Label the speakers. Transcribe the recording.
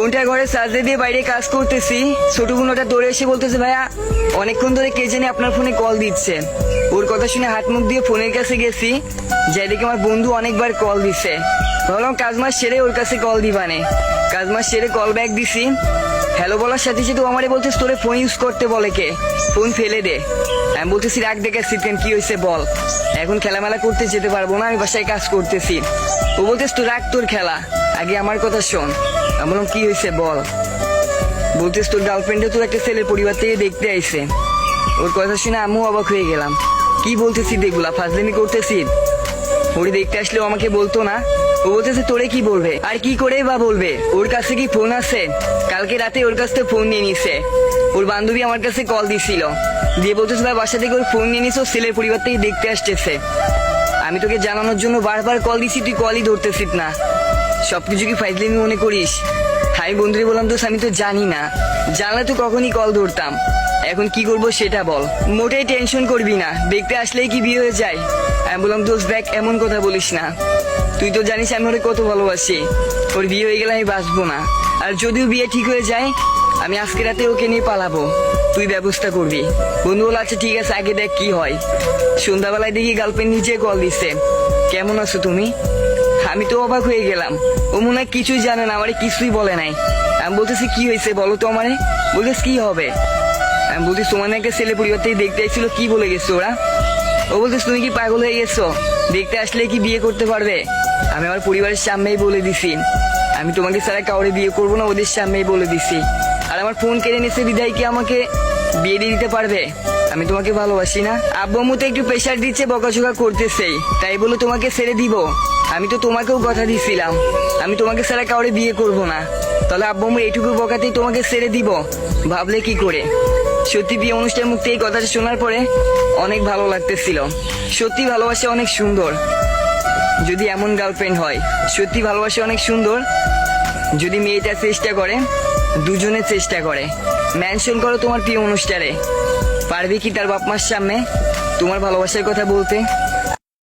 Speaker 1: ফোনটা ঘরে চার্জে দিয়ে বাইরে কাজ করতেছি, ছোট বোন ওটা দৌড়ে এসে বলতেছে ভাইয়া অনেকক্ষণ ধরে কে জানি আপনার ফোনে কল দিচ্ছে। ওর কথা শুনে হাত মুখ দিয়ে ফোনের কাছে গেছি, যাই দেখি আমার বন্ধু অনেকবার কল দিছে। ভাবলাম কাজ মাস সেরে ওর কাছে কল দিবানে, কাজ মাস সেরে কল ব্যাক দিছি। হ্যালো বলার সাথে সাথে ও আমারে বলতেছে তোরে ফোন ইউজ করতে বলে কে, ফোন ফেলে দে। আমি বলতেছি রাখ দেখে সিটকেন কি হয়েছে বল, এখন খেলামেলা করতে যেতে পারবো না, আমি বাসায় কাজ করতেছি। ও বলতেছে তুই রাখ তোর খেলা, আগে আমার কথা শোন। আমি বললাম কি হয়েছে বল। বলতেছ তোর গার্লফ্রেন্ডে তোর একটা ছেলের পরিবার থেকে দেখতে আইছে। ওর কথা শুনে আমিও অবাক হয়ে গেলাম। কি বলতেছি দেখগুলা, ফাজলামি করতেছি? ওরে দেখতে আসলেও আমাকে বলতো না। ও বলতেছে তোরে কি বলবে, আর কি করে বা বলবে, ওর কাছে কি ফোন আছে? কালকে রাতে ওর কাছ থেকে ফোন নিয়ে নিছে। ওর বান্ধবী আমার কাছে কল দিছিল, দিয়ে বলতেছে ভাই বাসা থেকে ওর ফোন নিয়ে নিছে, ওর ছেলের পরিবার থেকে দেখতে আসতেছে। আমি তোকে জানানোর জন্য বারবার কল দিছি, তুই কলই ধরতেছিস না। সবকিছু কি ফাইজলামি মনে করিস? আমি বন্ধুরে বললাম দোষ আমি তো জানি না, জানলে তো কখনই কল ধরতাম। এখন কি করবো সেটা বল। মোটেই টেনশন করবি না, দেখতে আসলেই কি বিয়ে হয়ে যায়? আমি বললাম দোষ দেখ এমন কথা বলিস না, তুই তো জানিস আমি ওরে কত ভালোবাসি। ওর বিয়ে হয়ে গেলে আমি বাঁচবো না, আর যদিও বিয়ে ঠিক হয়ে যায় আমি আজকে রাতে ওকে নিয়ে পালাবো, তুই ব্যবস্থা করবি। বন্ধু বল আচ্ছা ঠিক আছে আগে দেখ কি হয়। সন্ধ্যাবেলায় দেখি গার্লফ্রেন্ড নিজে কল দিচ্ছে, কেমন আছো তুমি? আমি তো অবাক হয়ে গেলাম, ও মনে হয় কিছুই জানে না, আমারে কিছুই বলে নাই। আমি বলতেছি কি হয়েছে বলো তো আমারে। বলতেছি কি হবে? আমি বলতেছি তোমার না একটা ছেলে পরিবার থেকে দেখতে আসছিল, কি বলে গেছো ওরা? ও বলতেছে তুমি কি পাগল হয়ে গেছো, দেখতে আসলে কি বিয়ে করতে পারবে? আমি আমার পরিবারের সামনেই বলে দিছি আমি তোমাকে ছাড়া কাউরে বিয়ে করবো না, ওদের সামনেই বলে দিছি। আর আমার ফোন কেড়ে নিচ্ছে বিদায় কি আমাকে বিয়ে দিয়ে দিতে পারবে? আমি তোমাকে ভালোবাসি না। আব্বু আম্মু তো একটু প্রেশার দিচ্ছে, বকাঝকা করতেছেই, তাই বলে তোমাকে ছেড়ে দিব? আমি তো তোমাকেও কথা দিছিলাম আমি তোমাকে ছাড়া কাউরে বিয়ে করব না, তাহলে আব্বু আম্মু এইটুকু বকাতেই তোমাকে ছেড়ে দিব? ভাবলে কি করে? সত্যি বিয়ে অনুষ্ঠান মুক্তি এই কথাটা শোনার পরে অনেক ভালো লাগতেছিল। সত্যি ভালোবাসা অনেক সুন্দর যদি এমন গার্লফ্রেন্ড হয়, সত্যি ভালোবাসা অনেক সুন্দর যদি মেয়েটা চেষ্টা করে, দুজনে চেষ্টা করে। মেনশন করো তোমার প্রিয় অনুষ্ঠানে, পারবে কি তার বাপ মার সামনে তোমার ভালোবাসার কথা বলতে?